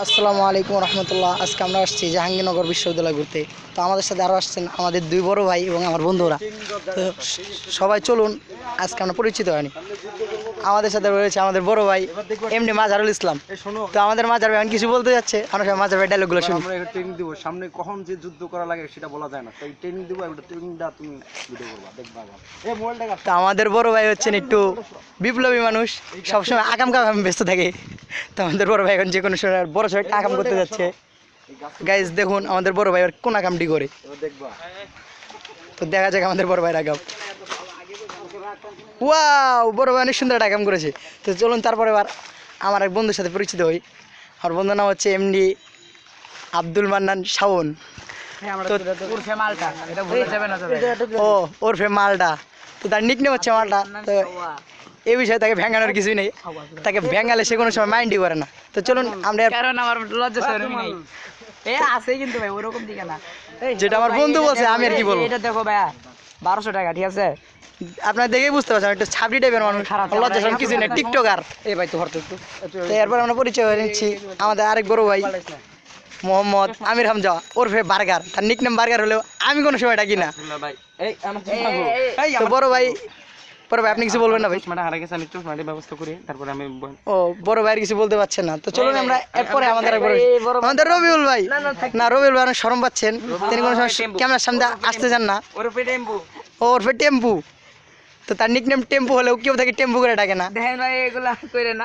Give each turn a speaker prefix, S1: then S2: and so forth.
S1: আসসালামু আলাইকুম রহমতুল্লাহ। আজকে আমরা আসছি জাহাঙ্গীরনগর বিশ্ববিদ্যালয় ঘুরতে। তো আমাদের সাথে আরও আসছেন আমাদের দুই বড় ভাই এবং আমার বন্ধুরা। তো সবাই চলুন, আজকে আমরা পরিচিত হয়নি। আমাদের সাথে রয়েছে আমাদের বড় ভাই এমডি মাজারুল ইসলাম। তো আমাদের মাজার ভাই এখন কিছু বলতে যাচ্ছে, আমরা সবাই মাজার ভাই ডায়লগুলো শুনি।
S2: আমরা একটা ট্রেনিং দিব, সামনে কখন যে যুদ্ধ করা লাগে সেটা বলা যায় না, তাই ট্রেনিং দিব। একটা ট্রেনিংটা তুমি ভিডিও করবা, দেখবা। এই মোবাইলটা
S1: তো আমাদের বড় ভাই হচ্ছেন একটু বিপ্লবী মানুষ, সবসময় আকাম কাকাম ব্যস্ত থাকে। তো আমাদের বড় ভাই এখন যে কোনো সময় বড় সময় আকাম করতে যাচ্ছে। গাইজ দেখুন আমাদের বড় ভাই কোন আকামটি করে,
S2: দেখবা।
S1: তো দেখা যাক আমাদের বড় ভাইয়ের আকাম। ওয়াও, বড় ভাই অনেক সুন্দর একটা আকাম করেছে। তো চলুন তারপরে এবার আমার এক বন্ধুর সাথে পরিচিত হই। আমার বন্ধুর নাম হচ্ছে এমডি আব্দুল মান্নান শাওন। ও ওরফে মালটা, তো তার নিকনেম হচ্ছে মালটা। তো এই বিষয়ে তাকে ভেঙানোর কিছুই নেই, তাকে ভেঙালে সে কোনো সময় মাইন্ডই করে না। তো চলুন আমরা
S3: কারণ আমার লজ্জা শরম নেই। এ আছে কিন্তু ভাই ওরকম দিকে না।
S1: যেটা আমার বন্ধু বলছে আমি আর কি বলবো।
S3: এটা দেখো ভাইয়া 1200 টাকা, ঠিক আছে?
S1: আপনার দেখেই বুঝতে পারছেন একটু ছাবড়ি টাইপের মানুষ, লজ্জা শরম কিছু নেই, টিকটকার।
S2: এই ভাই তো হরতো একটু
S1: তো এরপর আমরা পরিচয় হয়ে নিচ্ছি আমাদের আরেক বড় ভাই মোহাম্মদ আমির হামজা ওরফে বার্গার। তার নিকনেম বার্গার হলেও আমি কোনো সময় ডাকি না।
S2: ভাই। এই আমার
S1: তো বড় ভাই আপনি কিছু বলবেন না ভাই?
S2: মানে হারা গেছে, আমি একটু মানে ব্যবস্থা করি, তারপরে আমি
S1: ও বড় ভাইয়ের কিছু বলতে পারছেন না। তো চলুন আমরা এরপরে আমাদের রবিউল ভাই, না রবিউল ভাই অনেক শরম পাচ্ছেন, তিনি কোনো সময় ক্যামেরার সামনে আসতে চান না।
S3: ওরফে টেম্পু।
S1: ও ওরফে টেম্পু, তো তার নিকনেম টেম্পু হলেও কেউ তাকে টেম্পু করে ডাকে না।
S3: দেখেন ভাই এগুলা কইরে না।